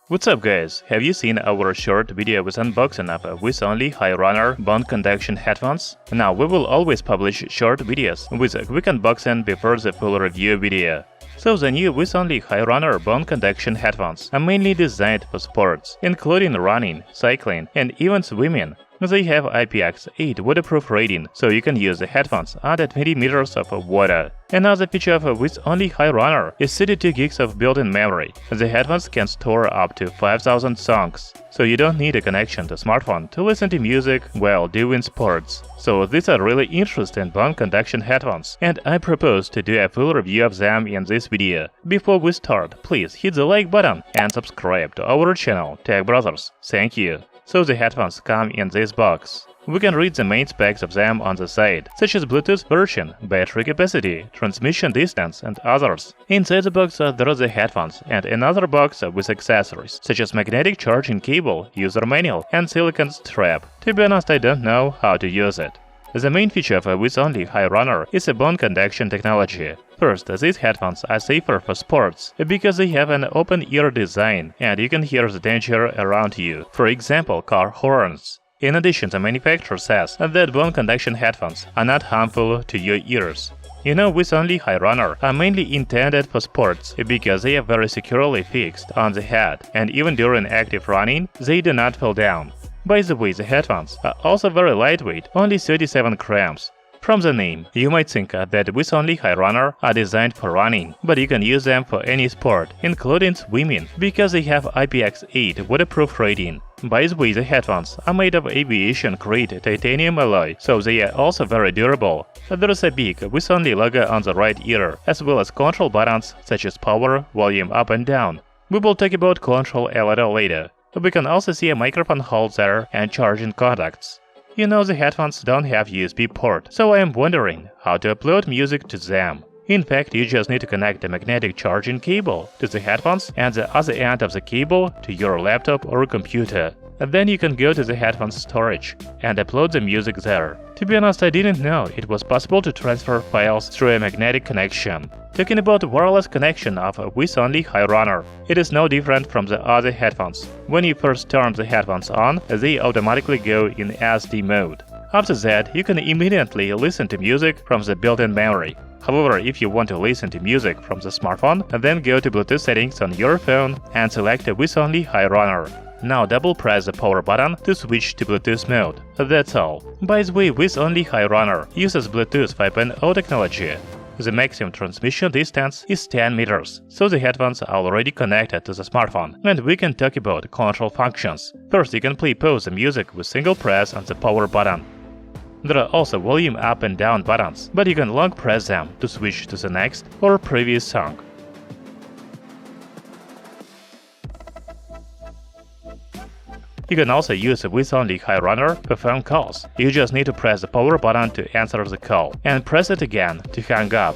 What's up guys, have you seen our short video with unboxing of a Wissonly Hi Runner bone conduction headphones? Now we will always publish short videos with a quick unboxing before the full review video. So the new Wissonly Hi Runner bone conduction headphones are mainly designed for sports, including running, cycling, and even swimming. They have IPX8 waterproof rating, so you can use the headphones under 20 meters of water. Another feature of a Wissonly Hi Runner is 32 gigs of built-in memory. The headphones can store up to 5,000 songs, so you don't need a connection to smartphone to listen to music while doing sports. So these are really interesting bone conduction headphones, and I propose to do a full review of them in this video. Before we start, please hit the like button and subscribe to our channel, Tech Brothers. Thank you. So the headphones come in this box. We can read the main specs of them on the side, such as Bluetooth version, battery capacity, transmission distance, and others. Inside the box there are the headphones and another box with accessories, such as magnetic charging cable, user manual, and silicone strap. To be honest, I don't know how to use it. The main feature of a Wissonly Hi Runner is a bone conduction technology. First, these headphones are safer for sports because they have an open-ear design and you can hear the danger around you, for example, car horns. In addition, the manufacturer says that bone conduction headphones are not harmful to your ears. You know, Wissonly Hi Runner are mainly intended for sports because they are very securely fixed on the head, and even during active running, they do not fall down. By the way, the headphones are also very lightweight, only 37 grams. From the name, you might think that Wissonly Hi Runner are designed for running, but you can use them for any sport, including swimming, because they have IPX8 waterproof rating. By the way, the headphones are made of aviation-grade titanium alloy, so they are also very durable. There is a big Wissonly logo on the right ear, as well as control buttons such as power, volume up and down. We will talk about control a little later. We can also see a microphone holder and charging contacts. You know, the headphones don't have USB port, so I am wondering how to upload music to them. In fact, you just need to connect a magnetic charging cable to the headphones and the other end of the cable to your laptop or computer. And then you can go to the headphones storage and upload the music there. To be honest, I didn't know it was possible to transfer files through a magnetic connection. Talking about wireless connection of a Wissonly Hi Runner, it is no different from the other headphones. When you first turn the headphones on, they automatically go in SD mode. After that, you can immediately listen to music from the built-in memory. However, if you want to listen to music from the smartphone, then go to Bluetooth settings on your phone and select a Wissonly Hi Runner. Now double press the power button to switch to Bluetooth mode. That's all. By the way, Wissonly Hi Runner uses Bluetooth 5.0 technology. The maximum transmission distance is 10 meters, so the headphones are already connected to the smartphone, and we can talk about control functions. First, you can play/pause the music with single press on the power button. There are also volume up and down buttons, but you can long press them to switch to the next or previous song. You can also use the Wissonly Hi Runner for phone calls. You just need to press the power button to answer the call, and press it again to hang up.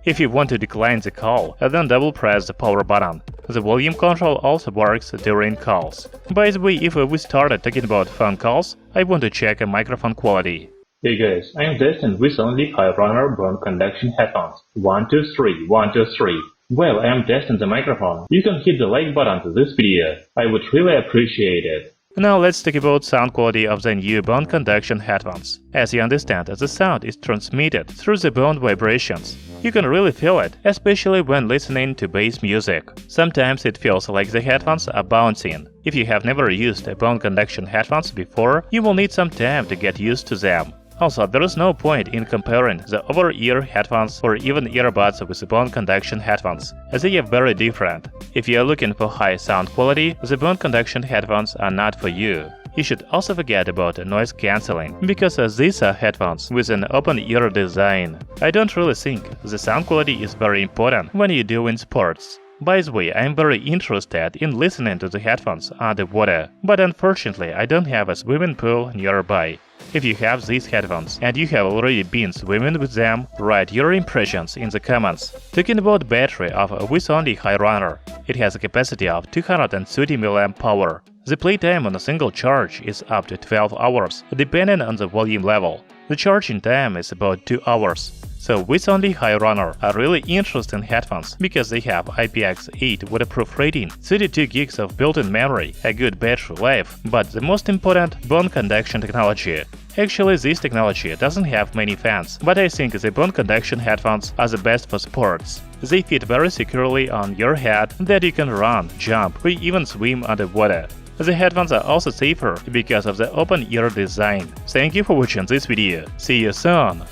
If you want to decline the call, then double press the power button. The volume control also works during calls. By the way, if we started talking about phone calls, I want to check a microphone quality. Hey guys, I am testing Wissonly Hi Runner bone conduction headphones. 1, 2, 3, 1, 2, 3. Well, I am testing the microphone. You can hit the like button to this video. I would really appreciate it. Now let's talk about sound quality of the new bone conduction headphones. As you understand, the sound is transmitted through the bone vibrations. You can really feel it, especially when listening to bass music. Sometimes it feels like the headphones are bouncing. If you have never used a bone conduction headphones before, you will need some time to get used to them. Also, there is no point in comparing the over-ear headphones or even earbuds with the bone conduction headphones, as they are very different. If you are looking for high sound quality, the bone conduction headphones are not for you. You should also forget about noise cancelling, because these are headphones with an open-ear design. I don't really think the sound quality is very important when you're doing sports. By the way, I am very interested in listening to the headphones underwater, but unfortunately I don't have a swimming pool nearby. If you have these headphones and you have already been swimming with them, write your impressions in the comments. Talking about battery of a Wissonly Hi Runner, it has a capacity of 230 mAh power. The playtime on a single charge is up to 12 hours, depending on the volume level. The charging time is about 2 hours. So Wissonly Hi Runner are really interesting headphones because they have IPX8 waterproof rating, 32 gigs of built-in memory, a good battery life, but the most important, bone conduction technology. Actually, this technology doesn't have many fans, but I think the bone conduction headphones are the best for sports. They fit very securely on your head that you can run, jump, or even swim underwater. The headphones are also safer because of the open ear design. Thank you for watching this video. See you soon!